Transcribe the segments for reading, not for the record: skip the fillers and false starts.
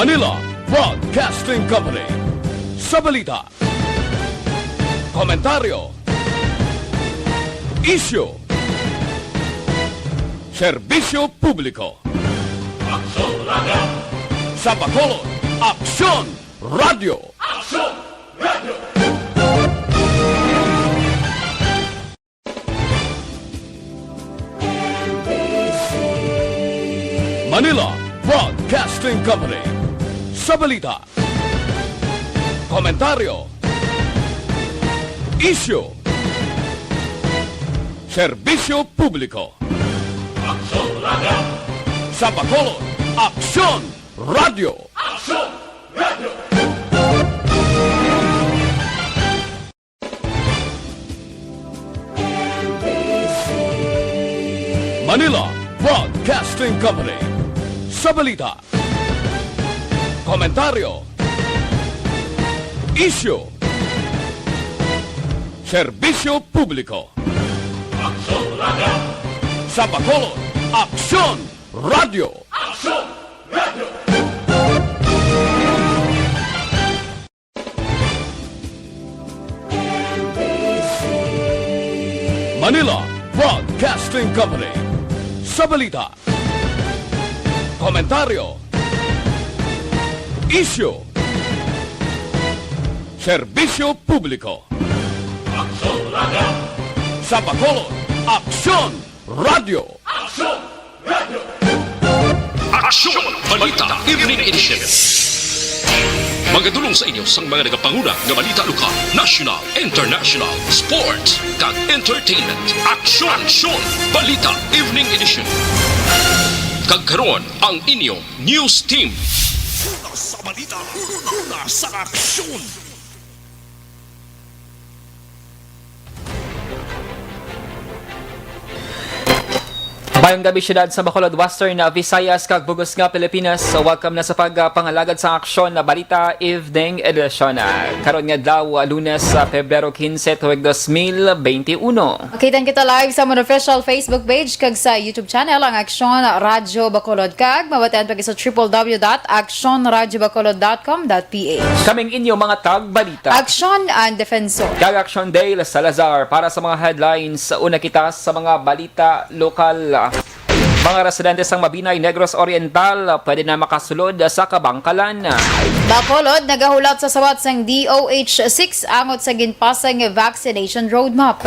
Manila Broadcasting Company. Sa balita, komentaryo, isyu, serbisyo publiko. Aksyon Radio! Sa Bacolod, Aksyon Radio! Aksyon Radio! Manila Broadcasting Company. Sa balita, komentaryo, isyu, serbisyo publiko. Aksyon Radio! Sa Bacolod, Aksyon Radio! Aksyon Radio! Manila Broadcasting Company. Sa balita, komentaryo, isyu, serbisyo publiko. Aksyon Radio! Sa Bacolod, Aksyon Radio! Aksyon Radio! Manila Broadcasting Company. Sa balita, komentaryo, isyu, serbisyo publiko. Aksyon Radio! Sa Bacolod, Aksyon Radio! Aksyon Radio! Aksyon! Balita Evening Edition. Magadulong sa inyo sang mga nagapanguna ng balita lokal, national, international, sports, kag entertainment. Aksyon! Balita Evening Edition. Kagkaroon ang inyong news team. Una sa balita, una sa aksyon. Bayong gabi syudad sa Bacolod, Western Visayas, kag Bugos nga Pilipinas. So welcome na sa pagpangalagad sa aksyon na balita Evening Edition. Karon nga daw Lunes sa Pebrero 15 tuig 2021. Makitan kita live sa mga official Facebook page kag sa YouTube channel ang Aksyon Radio Bacolod, kag mabatian pag sa www.actionradiobacolod.com.ph. Kaming inyo mga tag-balita. Aksyon and Defensor. Kag Aksyon Dale Salazar para sa mga headlines. Una kita sa mga balita lokal. Mga residente sang Mabinay, Negros Oriental, pwede na makasulod sa Kabangkalan. Bacolod nagahulat sa sawat sang DOH-6 angot sa ginpasang vaccination roadmap.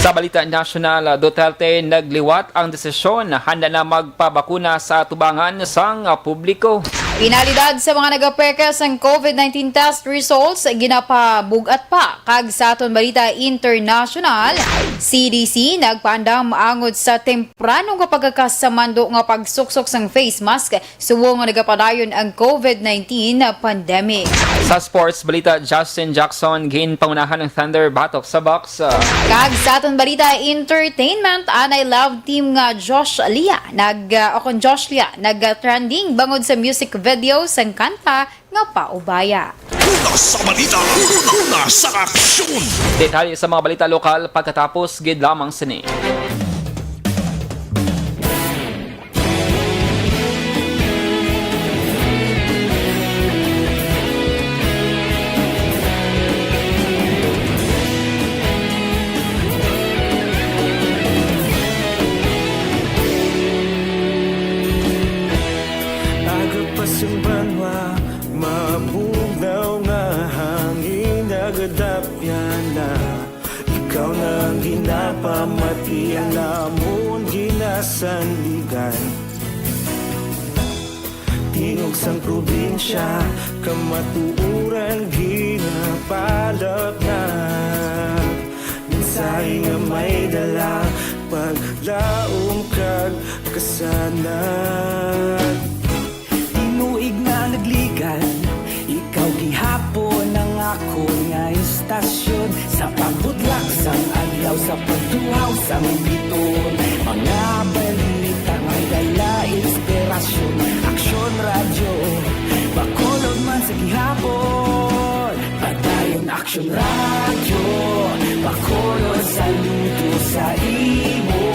Sa balita national, Duterte nagliwat ang desisyon na handa na magpabakuna sa tubangan sang publiko. Pinalidad sa mga nagapeke sang COVID-19 test results ginapabugat pa. Kag sa aton balita international, CDC nagpaandam angod sa tempranong kapagkakasamando nga pagsuksok sang face mask suwo nga nagapadayon ang COVID-19 pandemic. Sa sports balita, Justin Jackson gain pangunahan ng Thunder batok sa box. Kag sa aton balita entertainment, anay love team nga Josh Lia nag-trending bangod sa music video sang kanta nga Paubaya. Una sa balita, una sa aksyon. Detalye sa mga balita lokal pagkatapos gid lamang sini. Mabugaw nga hangin nagadapyan na ikaw nang ginapamatian namon ginasandigan. Tingog sang probinsya kamatuuran ginapalap na minsay nga may dala paglaom kag kasanan. Inuig na nagligan, ikaw gihapon ang ako nga istasyon. Sa pagbudlak sang adlaw, sa pagtuhaw sang biton, mga balita may dala inspirasyon. Aksyon Radio, Bacolod man sa gihapon. Padayon Aksyon Radio, Bacolod saludo sa imo.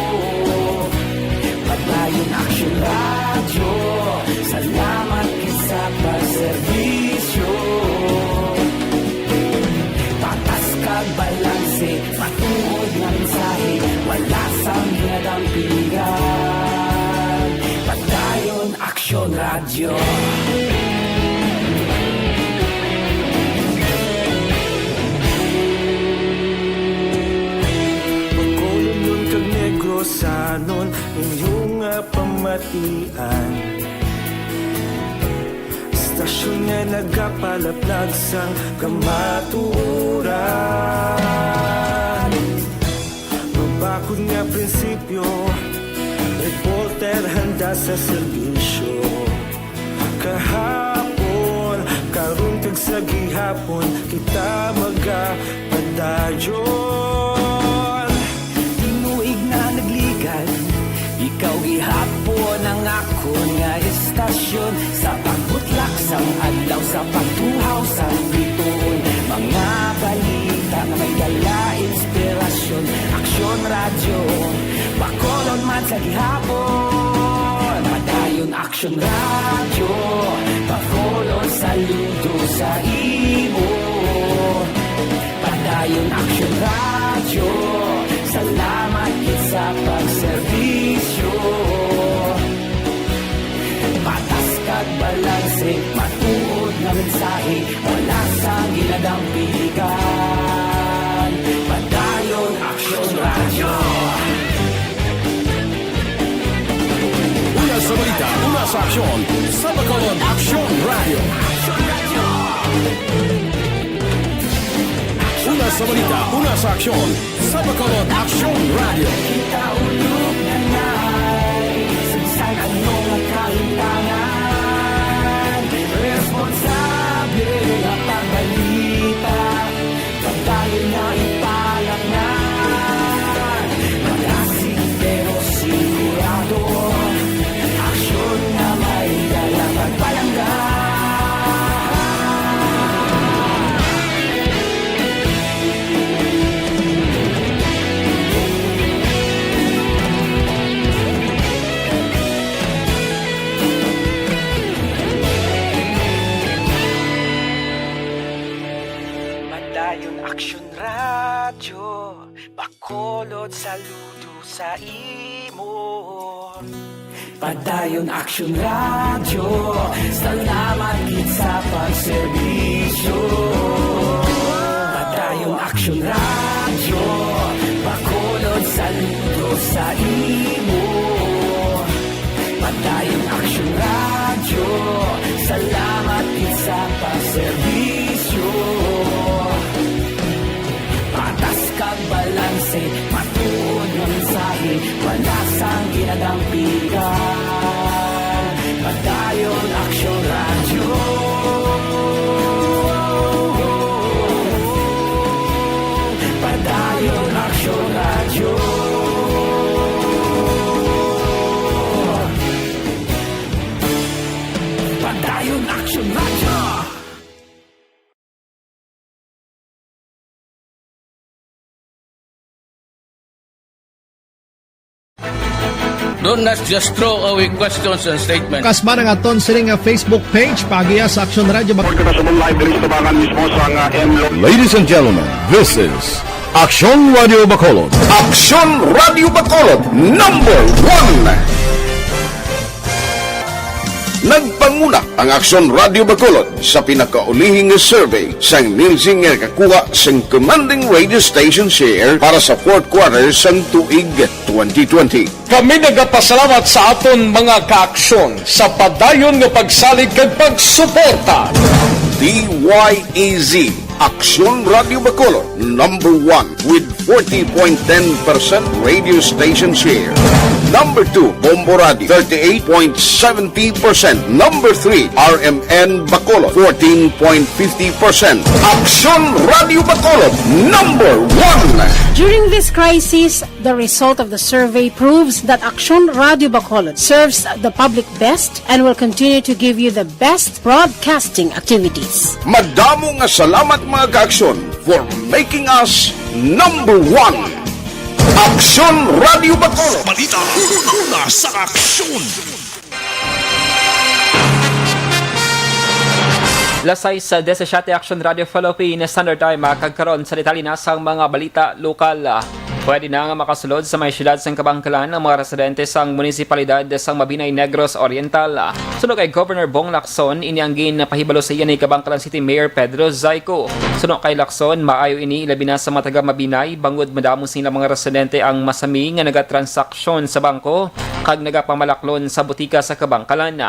Padayon Aksyon Radio, salamat kisa radyo. Pagkulong nun kag negros anon inyong pamatian. Stasyon nga nagapalaplag sang kamaturan. Mabakod nga prinsipyo, reporter handa sa serbisyo. Kahapon, karong kag sa gihapon, kita magapadayon. Tinuig na nagligan, ikaw gihapon ang ako nga istasyon. Sa pagbutlak sang adlaw, sa pagtuhaw sa bituon, mga balita na may dala inspirasyon. Aksyon radyo, Bacolod man sa gihapon. Padayon aksyon radyo, Bacolod saludo sa imo. Padayon aksyon radyo, salamat gid sa pagserbisyo. Patas kag balanse, matuod na mensahe, wala sa ginadampigan. Padayon aksyon radyo. Una sa balita, una sa aksyon, sa Bacolod Aksyon Radio. Una sa balita, una sa aksyon, sa Bacolod Aksyon Radio. Kita ulog na na'y sagsay anong nakalintangan. Responsable na pagbalita, pagdayon na ipalaknan. Malasig pero sigurado, aksyon na may dalang pagpalanggan. Padayon aksyon radyo, Bacolod saludo sa imo. Padayon aksyon radyo, salamat gid sa pagserbisyo. Padayon aksyon radyo, Bacolod saludo sa imo. Padayon aksyon radyo, salamat gid sa pagserbisyo. Patas kag balanse, matuod ng mensahe, wala sang ginadampigan. Padayon aksyon radyo. Padayon aksyon radyo. Padayon aksyon radyo. Don't not just throw away questions and statements. Kasma ng aton sining nga Facebook page pagiya sa Aksyon Radio Ladies and gentlemen, this is Aksyon Radio Bacolod. Aksyon Radio Bacolod #1. Nagpanguna ang Aksyon Radio Bacolod sa pinakaulihing survey sang Nielsen nga kakuha sang commanding radio station share para sa fourth quarter sang tuig 2020. Kami nagapasalamat sa aton mga kaaksyon sa padayon nga pagsalig kag pagsuporta. DYEZ Aksyon Radio Bacolod #1 with 40.10% radio station share. Number 2, Bombo Radio, 38.70%. Number 3, RMN Bacolod, 14.50%. Aksyon Radio Bacolod #1. During this crisis, the result of the survey proves that Aksyon Radio Bacolod serves the public best and will continue to give you the best broadcasting activities. Madamo nga salamat mga kaaksyon for making us #1. Aksyon Radio Bacolod. Balita, una sa aksyon. Lasay sa 17 Aksyon Radio Philippine Standard Time kagkaron sa detalye na sang mga balita lokal. Pwede na nga makasulod sa may siyudad sang Kabangkalan ang mga residente sang munisipalidad sang Mabinay Negros Oriental. Suno kay Governor Bong Lacson, inianggin na pahibalo sa iyan ni Kabangkalan City Mayor Pedro Zayco. Suno kay Lacson, maayo ini ilabi na sa mataga Mabinay, bangod madamo sila mga residente ang masami nga nagatransaksyon sa bangko kag nagapamalaklon sa butika sa Kabangkalan.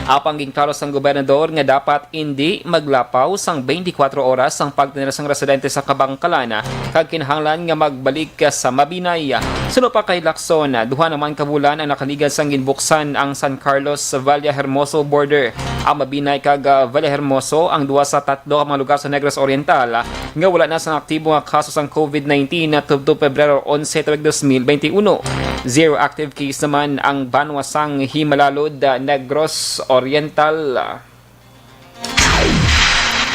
Apang gingklaro sang gobernador nga dapat hindi maglapaw sang 24 oras ang pagtinira sang residente sa Kabangkalan kag kinahanglan nga magbalik sa Mabinay. Suno pa kay Lacson, duha naman kabulan ang nakaligan sang ginbuksan ang San Carlos Valle Hermoso border. Ang Mabinay kag Valle Hermoso ang duwa sa tatlo ka mga lugar sa Negros Oriental nga wala na sang aktibo nga kaso sang COVID-19 na tubto Pebrero 11 tuig 2021. Zero active case naman ang Banwasang Himalalod, Negros Oriental.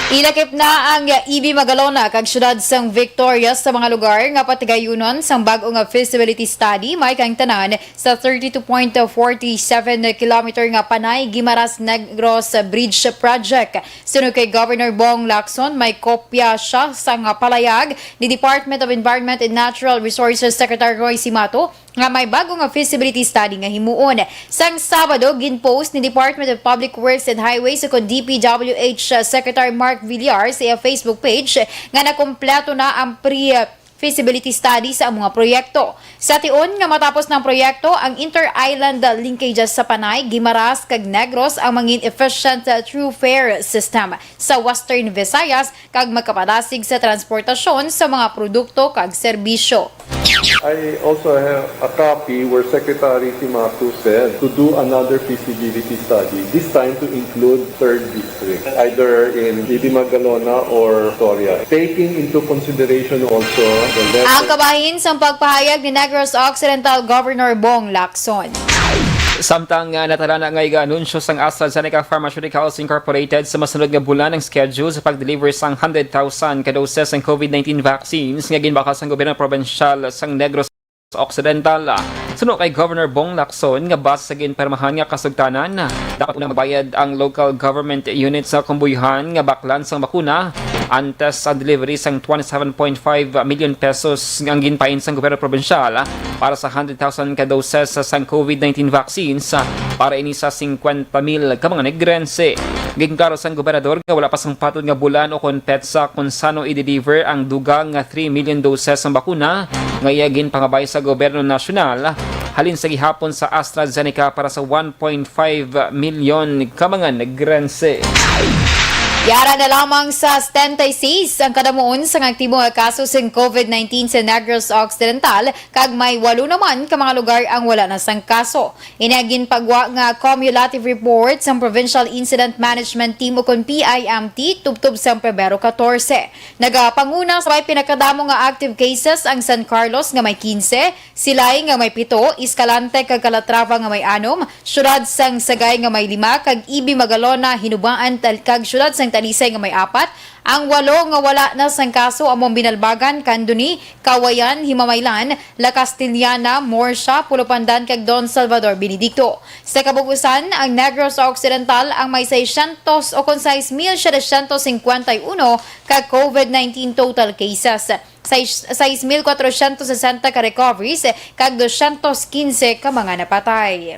Ilakip na ang EB Magalona kag syudad sang Victoria sa mga lugar nga patigayunon sang bag-o nga feasibility study may kang tanan sa 32.47 km nga Panay Guimaras Negros Bridge Project. Suno kay Governor Bong Lacson, may kopya siya sang palayag ni Department of Environment and Natural Resources Secretary Roy Simato nga may bago nga feasibility study nga himuon. Sang Sabado, ginpost ni Department of Public Works and Highways o DPWH Secretary Mark Villar sa Facebook page nga nakompleto na ang feasibility study sa mga proyekto. Sa tion nga matapos ng proyekto, ang inter-island linkages sa Panay, Guimaras kag Negros ang mangin efficient through fare system sa Western Visayas kag magkapadasig sa transportasyon sa mga produkto kag serbisyo. I also have a copy where Secretary Simato said to do another feasibility study, this time to include 3rd District, either in EB Magalona or Victoria, taking into consideration also the level. Ang kabahin sa pagpahayag ni Negros Occidental Governor Bong Lacson. Samtang natala na ngay anunsyo sang AstraZeneca Pharmaceuticals Incorporated sa masunod nga bulan ng schedule sa pag-deliver sang 100,000 ka doses ng COVID-19 vaccines nga ginbakas sang gobyerno provincial sang Negros Occidental. Suno kay Governor Bong Lacson nga base sa ginpermahan nga kasugtanan, dapat una magbayad ang local government units sa kumbuyhan nga baklan sang bakuna antes sa delivery sang 27.5 million pesos ang ginpain sang gobyerno provincial para sa 100,000 ka doses sang COVID-19 vaccines para ini sa 50,000 ka mga negrense. Gingklaro sang gobernador nga wala pa sang patod nga bulan o kon petsa kung sano i-deliver ang dugang nga 3 million doses ng bakuna nga iyagin pangabay sa gobyerno nasyonal halin sa gihapon sa AstraZeneca para sa 1.5 million ka mga negrense. Yara na lamang sa 76 ang kadamuon sa aktibo nga kaso sa COVID-19 sa Negros Occidental kag may 8 naman ka mga lugar ang wala na sang kaso. Inagin pagwa nga cumulative report sa Provincial Incident Management Team o kon PIMT tubtob sa Pebrero 14. Nagapanguna sa may pinakadamo nga active cases ang San Carlos nga may 15, Silay nga may 7, Escalante kag Calatrava nga may 6, syudad sang Sagay nga may 5 kag EB Magalona Hinubaan kag syudad sang Talisay nga may 4, ang 8 nga wala na sang kaso among Binalbagan, Candoni, Kawayan, Himamaylan, La Castillana, Morsha, Pulopandan kag Don Salvador Benedicto. Sa kabubusan, ang Negros Occidental ang may 600 o kon 6,751 ka COVID-19 total cases. 6,460 ka recoveries kag 215 ka mga napatay.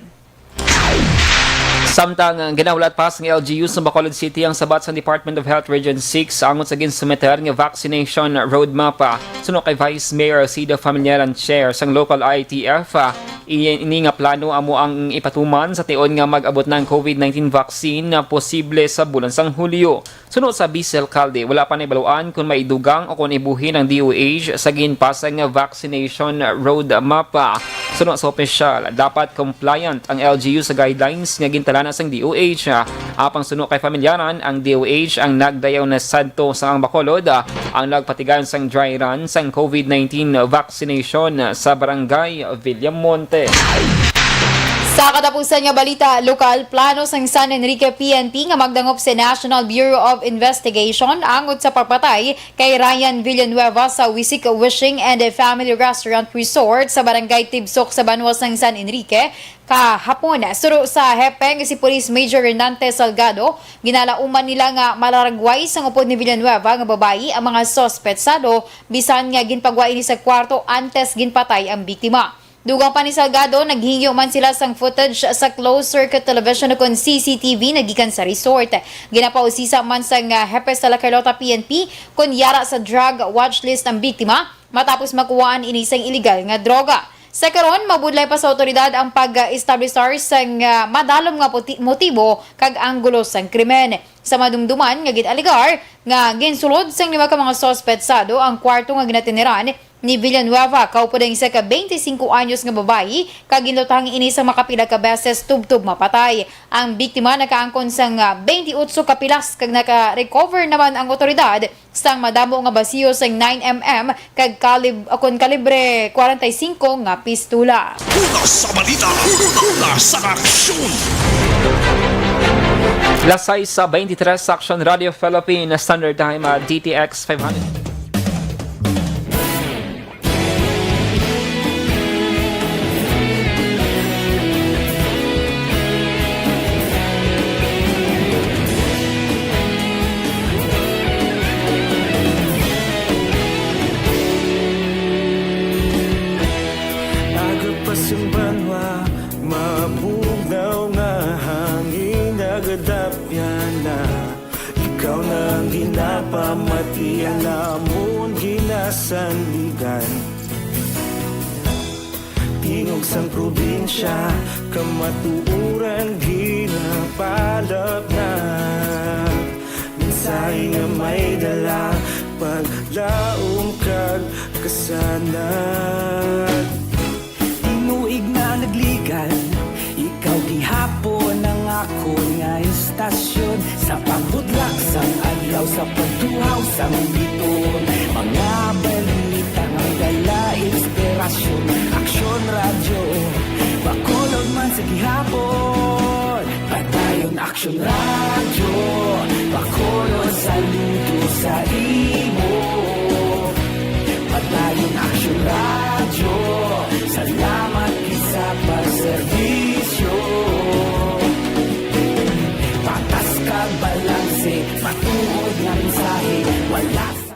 Samtang ginawlat pa ng LGU sa Bacolod City ang sabat sa Department of Health Region 6 angon sa ginsumeter nga vaccination roadmap. Suno kay Vice Mayor Cida Familiaran Chair sang local ITF, ini nga plano amo ang ipatuman sa tion nga mag-abot ng COVID-19 vaccine na posible sa bulan sang Hulyo. Suno sa Vice Alcalde, wala pa naibaluan kung maidugang o kung ibuhin ng DOH sa ginpasang nga vaccination roadmap. Suno sa opisyal, dapat compliant ang LGU sa guidelines nga gintala na sang DOH. Apang suno kay Familiaran, ang DOH ang nagdayaw na sadto sa ang Bacolod ang nagpatigayon sang dry run sang COVID-19 vaccination sa barangay Villamonte. Sa katapusan nga balita, lokal plano sang San Enrique PNP nga magdangop sa National Bureau of Investigation angod sa pagpatay kay Ryan Villanueva sa Wisik Wishing and Family Restaurant Resort sa Barangay Tibsok sa Banwas ng San Enrique kahapon. Suro sa hepeng si Police Major Hernante Salgado, ginalauman nila nga malaragway sa upod ni Villanueva nga babayi ang mga sospetsado bisan nga ginpagwai ni sa kwarto antes ginpatay ang biktima. Dugang pa ni Salgado, naghingyo man sila sang footage sa closed-circuit television kon CCTV nagikan sa resort. Ginapausisa man sang Hepe sa La Carlota PNP kung yara sa drug watch list ang biktima matapos makuhaan inisang illegal nga droga. Sa karon, mabudlay pa sa otoridad ang pag-establish sang madalom nga motibo kag anggulo sang krimen. Sa madumduman nga gid-aligar nga ginsulod sang lima ka mga sospetsado ang kwarto nga ginatiniran ni Villanueva, kaupo ng isa ka 25 anyos nga babayi, kag ginlutang ini sa makapila ka beses tubtub mapatay. Ang biktima nakaangkon sang 28 kapilas kag naka-recover naman ang otoridad sang madamo nga basiyo sang 9mm kag kalibre 45 nga pistola. Una sa balita, una sa aksyon. Lasay sa 23 Action Radio Philippines Standard Time DTX 500. Pamatian namon ginasandigan tingog sang probinsya kamatuuran ginapalap na mensahe nga may dala paglaom kag kasanad tinuig na nagligan ikaw gihapon ang ako nga istasyon sa pagbudlak sang adlaw sa pagtuhaw sang biton mga balita nga dala inspirasyon aksyon radyo bakolog man sa gihapon padayon aksyon radyo bakolog saludo sa imo padayon aksyon radyo salamat kisa pagserbisyo patas kag balanse matuod nga mensahe wala sa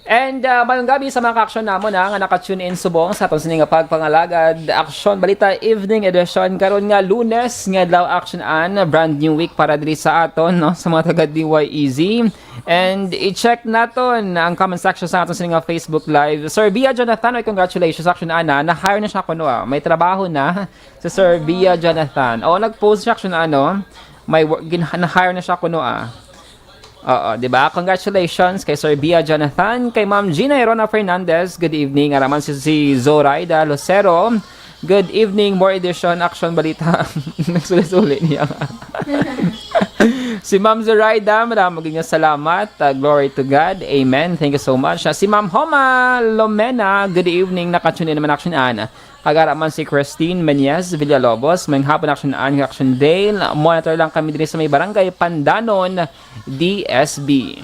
And mayong gabi sa mga ka-aksyon namon nga naka-tune in subong sa atong sining nga pagpangalagad Aksyon Balita Evening Edition karon nga Lunes nga adlaw action brand new week para diri sa aton no sa mga taga DYEZ. And i-check naton ang comment section sa atong sining nga Facebook Live. Sir Bia Jonathan, congratulations action na-hire na siya kuno may trabaho na si Sir Bia Jonathan. Nag-post siya action may na-hire na siya kuno Oo, di ba? Congratulations kay Sir Bia Jonathan, kay Ma'am Gina Irona Fernandez. Good evening. Araman si Zoraida Lucero. Good evening. More edition Action Balita. Nagsuli-suli niya. Si Ma'am Zoraida, maraming salamat. Glory to God. Amen. Thank you so much. Si Ma'am Homa Lomena, good evening. Nakatune naman Action Kagaraman si Christine Menyez Villalobos. May hapon Action Dale. Monitor lang kami din sa may barangay Pandanon, DSB.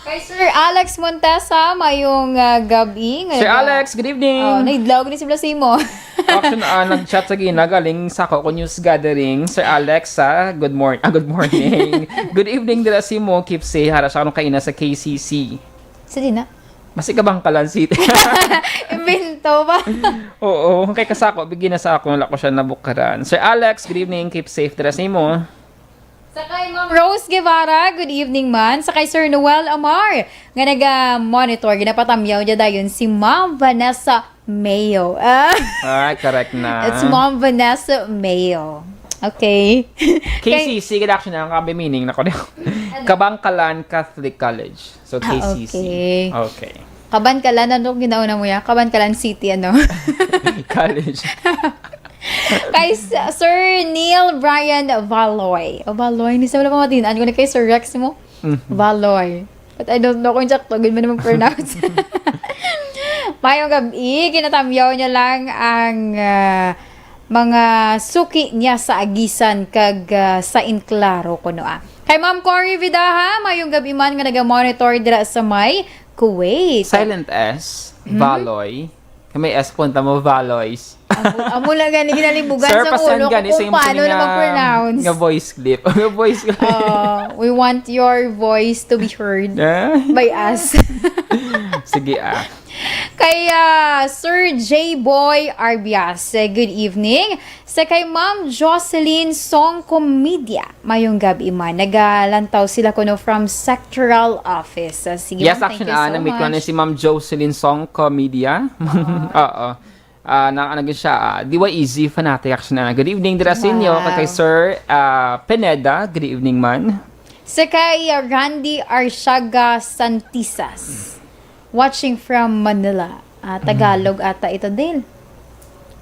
Kay Sir Alex Montesa, mayong gabi. Sir Alex, good evening. Naidlaw ni si Blasimo. Action nag-chat sa ginagaling sa Coco News Gathering. Sir Alex, good morning. Good morning. Good evening dira si mo. Keep safe. Hara siya kaina sa KCC. Sa na? Masi ka bang Kalan City? Ibento ba? Oo. Kay kasako, bigyan na sa ako. Wala ko siya nabukaran. Sir Alex, good evening. Keep safe dira si mo. Sakay Ma'am Rose Guevara, good evening man. Sakay Sir Noel Amar, nga nag-monitor, ginapatamyaw niya dayon si Ma'am Vanessa Mayo. Correct na. It's Ma'am Vanessa Mayo. Okay. KCC, good action na. Kabi meaning na ko na. Kabangkalan Catholic College. So, KCC. Okay. Kabangkalan, ano ginauna mo yan? Kabangkalan City, ano? College. Kay Sir Neil Brian Valoy. Valoy, hindi sa wala pamatin. Ano na kay Sir Rex mo? Valoy. But I don't know kung sakto. Good mo naman pronounce. Mayong gabi, kinatamyaw niya lang ang mga suki niya sa agisan kag sa inklaro kuno Kay Ma'am Cory Vidaha, mayong gabi man nga naga-monitor dira sa may Kuwait. Silent S, Valoy. May S punta mo, Valoys. Amo lang gani ginalibugan Sir, sa ulo gani, kung paano na mag-pronounce. Nga voice clip. Nga voice clip. We want your voice to be heard by us. Sige Kay Sir J. Boy Arbias, good evening. Sa kay Ma'am Jocelyn Song Comedia, mayong gabi man. Nagalantaw sila kuno from Sectoral Office. Sige, yes, thank actually, you so na-meet ko much. na si Ma'am Jocelyn Song Comedia. Oo. Nakanagin siya. DYEZ fanatic actually na. Good evening dira sa inyo. Kay Sir Pineda, good evening man. Sa kay Randy Arsiaga Santisas, watching from Manila. Tagalog ata ito din.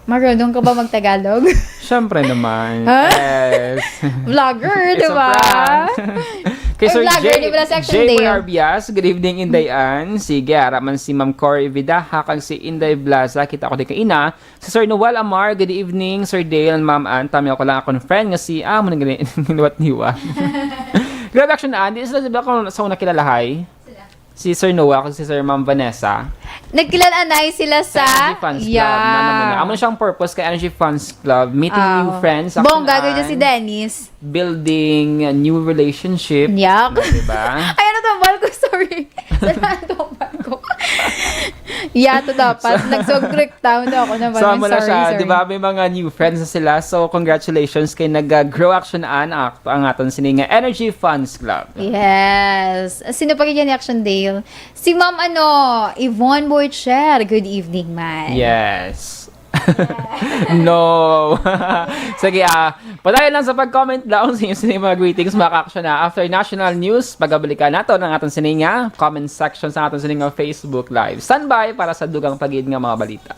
Marunong ka ba mag-Tagalog? Siyempre naman. Huh? Yes. Vlogger, It's di a ba? prank. Kay Sir vlogger, di ba na Section J. Dale? Arbias, good evening Indayan. Sige, araman si Ma'am Cory Vidaha, kag si Inday Blaza, kita ko di kaina. Si Sir Noel Amar, good evening. Sir Dale and Ma'am Ann, tami ako lang akong friend nga si, mo nang niwat niwa. Grabe action na, hindi sila diba kung sa una kilalahay? Si Sir Noah kasi si Sir Ma'am Vanessa. Nagkilalanay sila sa Energy Fans Club. Amo na siyang purpose kay Energy Fans Club. Meeting new friends. Bongga, ganyan si Dennis. Building a new relationship. Yak. Diba? Ay, ano tambal ko? Sorry. Saan tambal ko? Ito dapat. Nagsogrek down ako naman. So, mula siya. Sorry. Diba? May mga new friends na sila. So, congratulations kay nag-Grow Action ang aton sininga Energy Fans Club. Yes. Sino pa kaya ni Action Dale? Si Ma'am Yvonne Boycher. Good evening, man. Yes. No. Sige, padayon lang sa pag-comment down sa inyong mga greetings, mga ka-action na. After national news, pagabalikan nato ng atong sininga, comment section sa atong sininga Facebook Live. Standby para sa dugang pagid nga mga balita.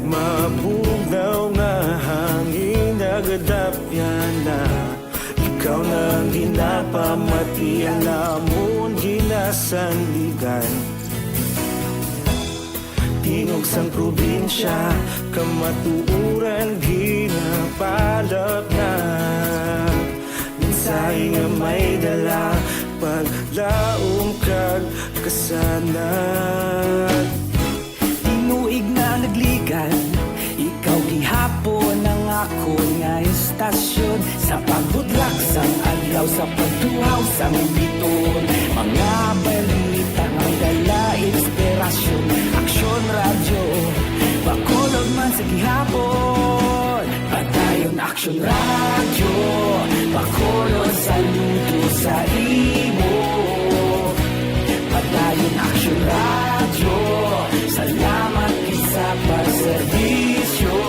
Mabugaw nga hangin nagadapyan na ikaw nang ginapamatian namon ginasanligan tingog sang probinsya kamatuuran ginapalap na mensahe nga may dala paglaom kag kasanan tinuig na nagligan ikaw gihapon ang ako nga estasyon sa pagbudlak sang adlaw sa pagtuhaw sang biton mga balita nga dala inspirasyon Aksyon Radio Bacolod man sa gihapon padayon Aksyon Radio Bacolod saludo sa imo padayon Aksyon Radio salamat isa pagserbisyo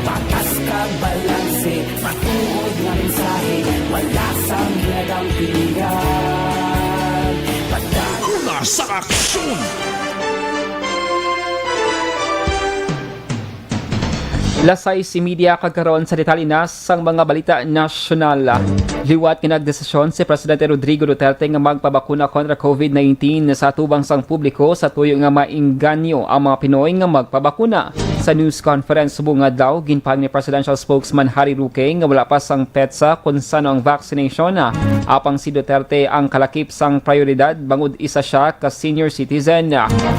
patas kag balanse matuod nga mensahe wala sang ginagampingan Una sa aksyon! Lasay si media kagkaroon sa detalinas sang mga balita nasyonal. Liwat kinagdesisyon si Presidente Rodrigo Duterte nga magpabakuna kontra COVID-19 sa atubang sang publiko sa tuyo nga mainganyo ang mga Pinoy nga magpabakuna. Sa news conference subong nga daw ginpahayag ni Presidential Spokesman Harry Roque nga wala pa sang petsa kung sano ang vaccination apang si Duterte ang kalakip sang prioridad bangod isa siya ka senior citizen.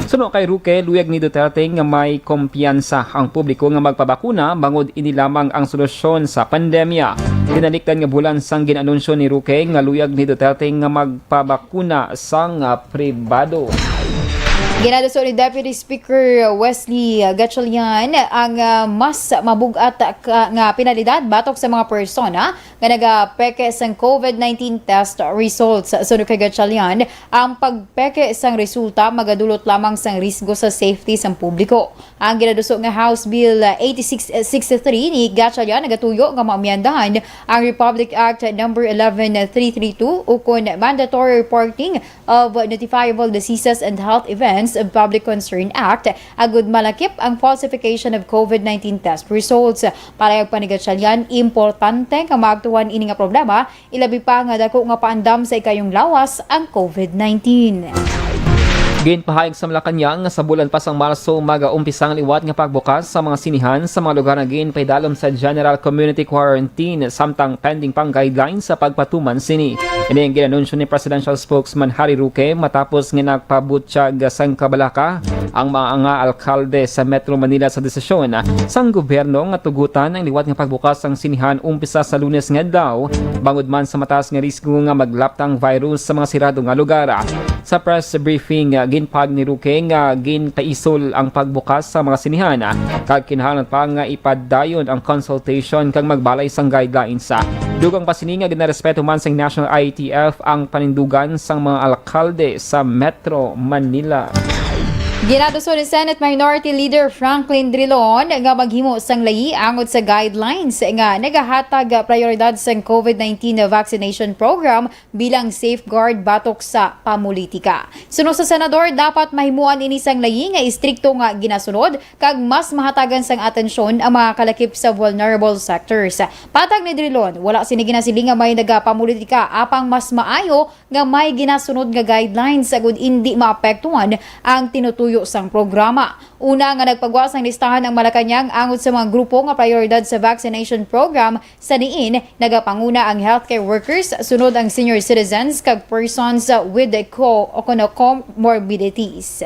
Suno kay Roque, luyag ni Duterte nga may kumpiyansa ang publiko nga magpabakuna bangod ini lamang ang solusyon sa pandemya. Dinalikdan nga bulan sang ginanunsyo ni Roque nga luyag ni Duterte nga magpabakuna sang pribado. Ginadaso ni Deputy Speaker Wesley Gatchalian ang mas mabugat nga penalidad batok sa mga persona nga nagapeke sang COVID-19 test results. Sunod kay Gatchalian, ang pagpeke sang resulta magadulot lamang sang risgo sa safety sang publiko. Ang ginadaso nga House Bill 8663 ni Gatchalian nagatuyo nga maamyandahan ang Republic Act No. 11332 ukon mandatory reporting of notifiable diseases and health events of Public Concern Act agud malakip ang falsification of COVID-19 test results. Para yung panigatsalyan, importante nga maagtuhan ini nga problema, ilabi pa nga dako nga paandam sa ikayong lawas ang COVID-19. Ginpahayag sa Malacanang sa bulan pa sang Marso mag-umpisang liwat nga pagbukas sa mga sinihan sa mga lugar na ginpaidalom sa General Community Quarantine samtang pending pang guidelines sa pagpatuman sini. Ini ang ginanunsyo ni Presidential Spokesman Harry Roque matapos nga nagpabutsyag sang kabalaka ang mga alkalde sa Metro Manila sa desisyon sang gobyerno nga tugutan ang liwat nga pagbukas sang sinihan umpisa sa Lunes nga daw bangod man sa mataas nga risgo nga maglaptang virus sa mga sirado nga lugar. Sa press briefing, ginpag ni Roque nga ginpaisol ang pagbukas sa mga sinihan kag kinahanglan pa nga ipadayon ang consultation kag magbalay sang guidelines. Dugang pasini nga ginarespeto man sang National IATF ang panindugan sang mga alkalde sa Metro Manila. Ginaduso ni Senate Minority Leader Franklin Drilon nga maghimo sang layi angod sa guidelines nga nagahatag prioridad sa COVID-19 vaccination program bilang safeguard batok sa pamulitika. Suno sa senador, dapat mahimuan ini sang layi nga istrikto nga ginasunod kag mas mahatagan sang atensyon ang mga kalakip sa vulnerable sectors. Patag ni Drilon, wala sini ginasiling nga may nagapamulitika apang mas maayo nga may ginasunod nga guidelines agud hindi maapektuhan ang tinutuyo sang programa. Una nga nagpagwas ang listahan ng Malacanang angod sa mga grupo nga prioridad sa vaccination program sa diin nagapanguna ang healthcare workers, sunod ang senior citizens kag persons with comorbidities.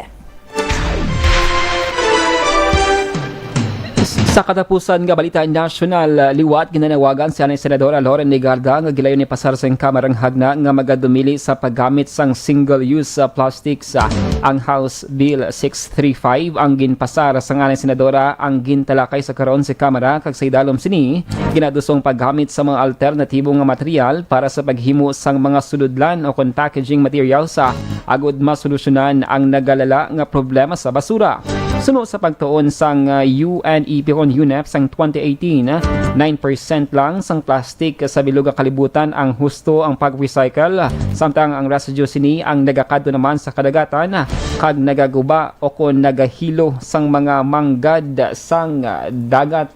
Sa katapusan nga balita nasyonal, liwat ginanawagan si Anay Senadora Loren Legarda nga gilayon ni pasar sa kamarang hagna nga magadumili sa paggamit sang single-use plastics. Ang House Bill 635 ang ginpasar sa Anay Senadora ang gintalakay sa karon sa kamara kag sa idalom sini ginadusong paggamit sa mga alternatibong nga material para sa paghimo sang mga suludlan o packaging materials agud masolusyonan ang nagalala nga problema sa basura. Suno sa pagtuon sang UNEP on UNEP sang 2018, 9% lang sang plastic sa bilog nga kalibutan ang husto ang pag-recycle, samtang ang residue sini ang nagakadto naman sa kadagatan kag nagaguba o kon nagahilo sang mga manggad sang dagat.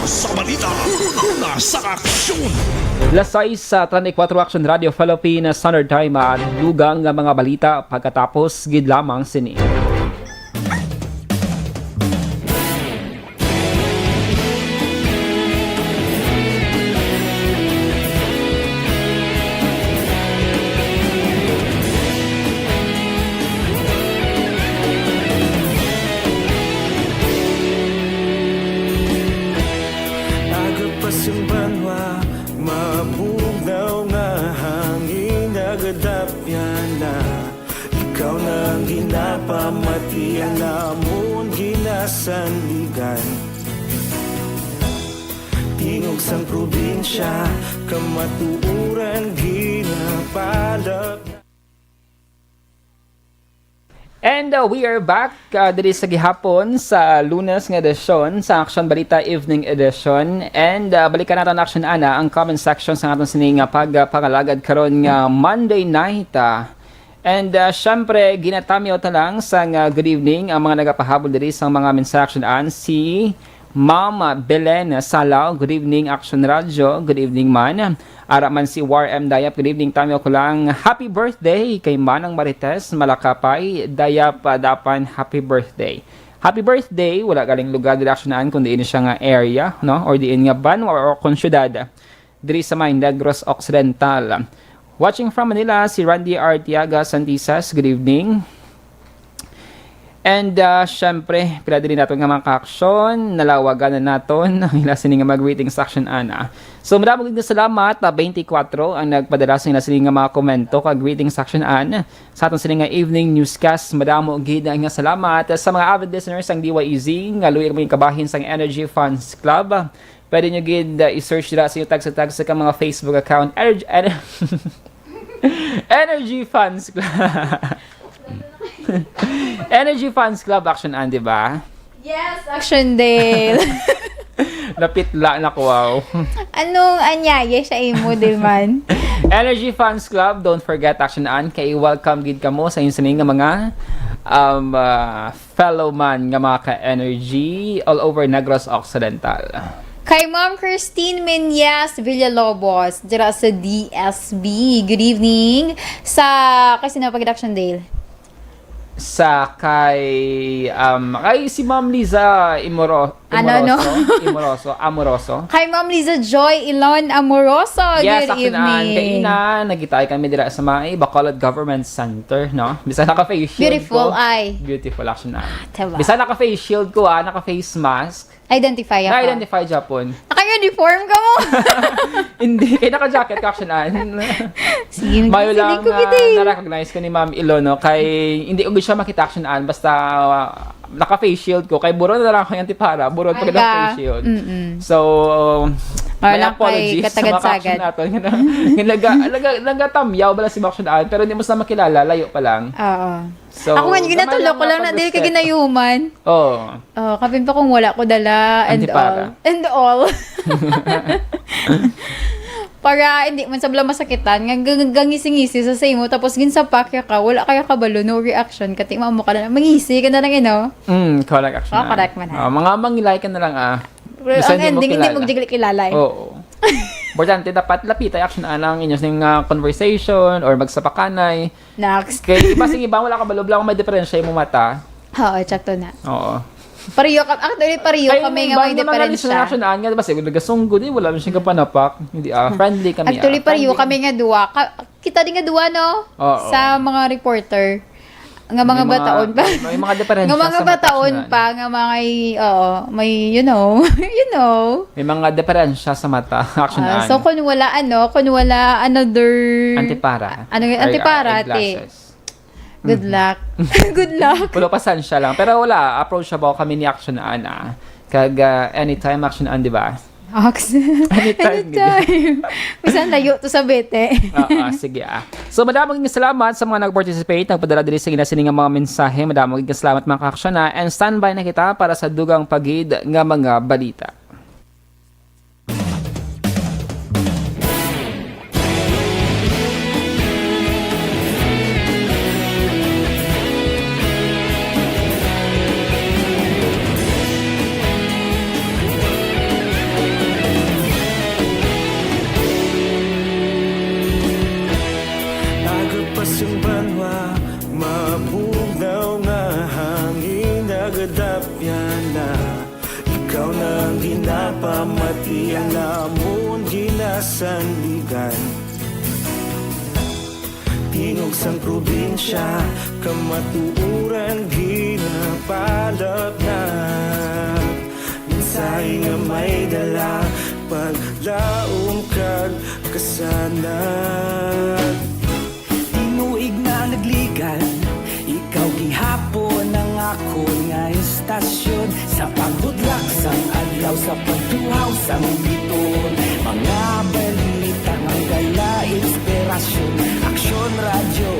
Sa balita, sa aksyon! Lasay sa 34 Action Radio Philippines Standard Time dugang nga mga balita pagkatapos gid lamang sini. Ikaw nang ginapamati ang namon ginasandigan. Tingog sang probinsya, kamatuuran ginapalag. And we are back diri sa gihapon sa Lunes nga edisyon sa Action Balita Evening Edition. And balikan natin Action Ana ang comment section sa aton sini nga pagpangalagad karon nga Monday night. And syempre ginatamyo ta lang sa good evening ang mga nagapahabol diri sa mga mensahe an si Mama Belen Salaw. Good evening Action Radio. Good evening man. Ara man si War M Dayap. Good evening, tamyo ko lang. Happy birthday kay Manang Marites Malakapay. Dayap dapan happy birthday. Happy birthday. Wala galing lugar direksyonan kundi ini siya nga area, no? Or diin nga Banwa or kon syudad. Diri sa may Negros Occidental. Watching from Manila si Randy Artiaga Santisas. Good evening. And syempre, pila din natin nga mga ka-aksyon, nalawagan na natin ang ila sini nga mag-ratings action ana. So maraming na salamat, 24 ang nagpadala sa ila sini nga mga komento kag ratings action ana sa aton sini nga evening newscast. Madamo gid nga salamat sa mga avid listeners ang DYEZ nga luoy kami kabahin sa Energy Funds Club. Pwede nyo gid i-search dira sa tag sa mga Facebook account Energy Funds Club. Energy Funds Club action an, di ba? Yes, Action Dale. Napitla na ko, wow. Anong anyaya sa imo, Dilman? Energy Funds Club, don't forget action an kay welcome gid kamo sa inyo nga mga fellow man nga mga ka-energy all over Negros Occidental. Kay Ma'am Christine Menyas Villalobos, dira sa DSB. Good evening. Kasi na pag-Action Dale. Kay si Ma'am Liza Amoroso. Kay Ma'am Liza Joy Ilon Amoroso. Yes, good evening. Kay Ina, nagitay kami dira sa mga Bacolod Government Center, no? Bisa naka-face shield Beautiful ko. eye. Beautiful action na. Diba? Bisa naka-face shield ko, naka-face mask. Identify ako. Na-identify Japon. Naka-uniform ka mo. Hindi, kay naka-jacket ka action na. Sige, Mayo lang ko na-recognize ko ni Ma'am Ilono kay hindi ko siya makita action an basta naka-face shield ko. Kay buro na lang ako yung antipara. Buro pa ng face shield. So, may apologies sa mga action natin. Nagatamyaw bala si action an pero hindi mo sa makilala. Layo pa lang. Oo. So, ako nga, ginatulog ko lang na dahil ka ginayuman. Oo. Kapin pa kung wala ko dala and antipara. all. Para hindi man sabla masakitan, gangisi-ngisi sa say mo, tapos ginsapakya ka, wala kaya kabalo, no reaction, kati mo ka na, mangisi ka na lang, Correct action. Correct man. Mga mangilay ka na lang, Ang ending, hindi mo kilala. Oo. Importante, dapat lapitay action ang inyong conversation or magsapakanay. Next. Kaya iba sing iba, wala ka balog lang may diferensya yung mata. Oo, tsakto na. Oo. Pareho kami nga may diferensya. Action nga, diba? Sige, nagasunggo din, wala siyang kapanapak. Hindi, friendly kami. Actually, pareho kami nga duwa. Kita din nga duwa, no? Oo. Sa mga reporter. Nga mga bataon pa. May mga diferensya nga mga bataon pa, nga mga, may, you know. May mga diferensya sa mata, action So, kung wala another... Antipara. Antipara, te. Good luck. Good luck. Pulo pasan siya lang. Pero wala, approachable kami ni action ana. Kag anytime action an, di ba? Anytime. Misan layo to sa bete. Sige So madaming salamat sa mga nag-participate, nagpadala diri sa ginasining mga mensahe. Madaming salamat mga ka-action na, and standby na kita para sa dugang pagid nga mga balita. Yung banwa, mabugaw na hangin nagadapya na. Ikaw nang ginapamati ang lamon ginasandigan. Tingog sang probinsya, kamatuuran ginapalap na. Minsay nga may dala, paglaom kag kasanan. Nagligan, ikaw gihapon ang ako nga istasyon sa pagdudlak sang adlaw sa pagtuhaw sang biton. Mga balita ng gala inspirasyon, aksyon radyo,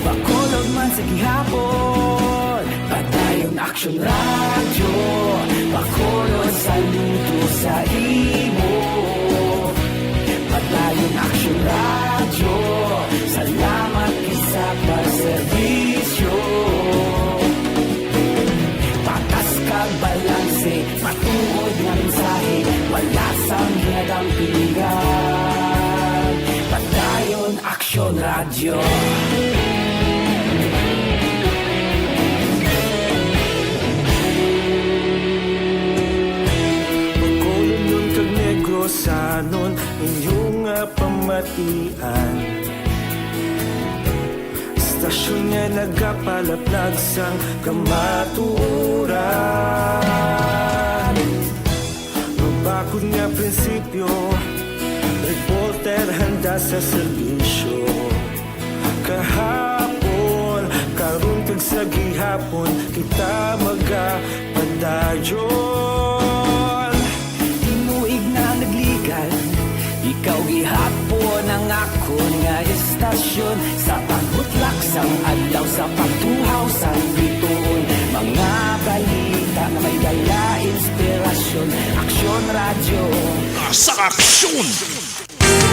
Bacolod man sa gihapon. Padayon aksyon radyo, Bacolod saludo sa imo. Padayon aksyon radyo, salamat sa pagserbisyo. Patas kag balanse, matuod nga mensahe, wala sang hinadang pilihan. Padayon aksyon radyo. Bacolod nun kag Negros anon inyong pamatian. Istasyon niya nagapalaplag sang kamaturan. Mabakod nga prinsipyo, reporter handa sa serbisyo. Kahapon, karon kag sa gihapon, kita magapadayon. Tinuig na nagligan, ikaw gihapon ang ako nga istasyon. Sa pagbutlak sang adlaw, sa pagtuhaw sa bituon, mga balita na may dala inspirasyon. Aksyon Radio, Sa aksyon!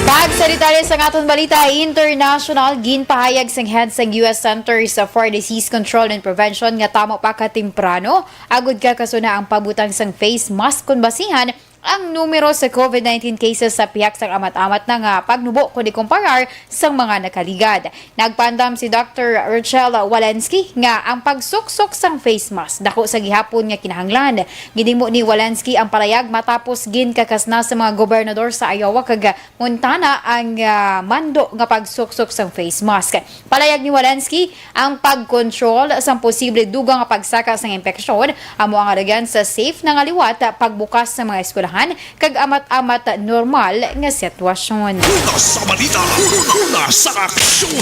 Pagsalita sa aton balita international, ginpahayag sang head sang US Centers for Disease Control and Prevention nga tamo pa ka temprano agud ka kasuna ang pabutang sang face mask kun basihan ang numero sa COVID-19 cases sa pihak sang amat-amat na nga pagnubo kung ikumparar sa mga nakaligad. Nagpandam si Dr. Rachel Walensky nga ang pagsuksok sang face mask dako sa gihapon nga kinahanglan. Gidimo ni Walensky ang palayag matapos ginkakasna sa mga gobernador sa Iowa kag Montana ang mando nga pagsuksok sang face mask. Palayag ni Walensky ang pagkontrol sang posible dugang nga pagsaka sang impeksyon amo ang alagan sa safe na nga liwat pagbukas sa mga eskwelahan kag amat-amat normal nga sitwasyon. Una sa balita, una sa aksyon!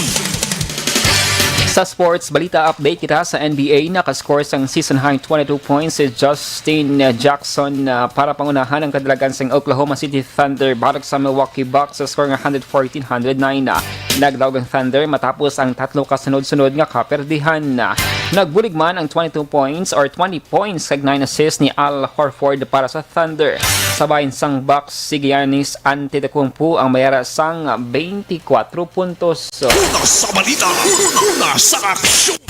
Sa sports balita update kita sa NBA, nakascore sang season high 22 points si Justin Jackson para pangunahan ang kadalagan sang Oklahoma City Thunder batok sa Milwaukee Bucks sa score nga 114-109. Nagdawag ang Thunder matapos ang tatlo kasunod-sunod nga kaperdihan. Nagbulig man ang 22 points or 20 points kag 9 assists ni Al Horford para sa Thunder. Sabayin sang Bucks si Giannis Antetokounmpo ang mayara sang 24 puntos. Una sa balita, una sa aksyon!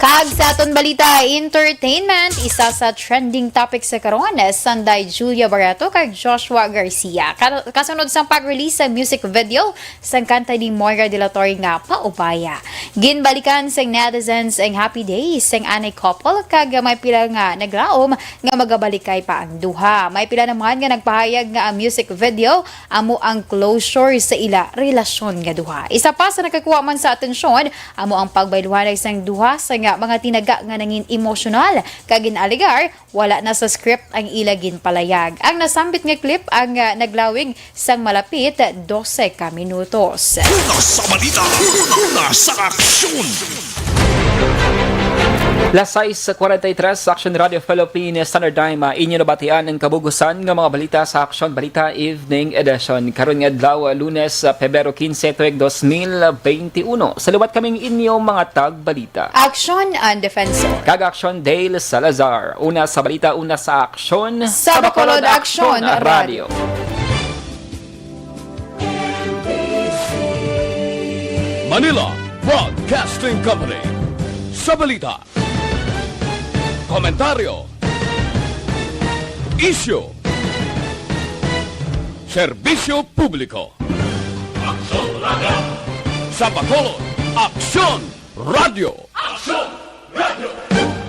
Kag sa aton balita entertainment, isa sa trending topic sa karon Sunday Julia Barreto kag Joshua Garcia. Kasunod sang pag-release sa music video sang kanta ni Moira De La Torre nga Paubaya. Ginbalikan sang netizens ang happy days sang anay couple kag may pila nga naglaom nga magabalikay pa ang duha. May pila naman nga nagpahayag nga ang music video amo ang closure sa ila relasyon nga duha. Isa pa sa nakakuha man sa atensyon amo ang pagbayluhanay sang duha sa mga tinaga nga nangin emosyonal kag ginaligar wala na sa script ang ila ginpalayag. Ang nasambit nga clip ang naglawig sang malapit 12 ka minutos. Una sa balita, una sa aksyon! Lasay sa 43 sa Action Radio Philippines Standard Time inyo nabatian ang kabugusan ng mga balita sa Action Balita Evening Edition. Karon nga adlaw Lunes, Pebrero 15, 2021. Salubat kaming inyo mga tagbalita. Action and Defensor. Kag Action Dale Salazar. Una sa balita, una sa Action. Sa Bacolod Action Radio. Manila Broadcasting Company. Sa balita, komentaryo, issue, serbisyo publiko. Aksyon Radio! Sa Bacolod, Aksyon Radio! Aksyon Radio!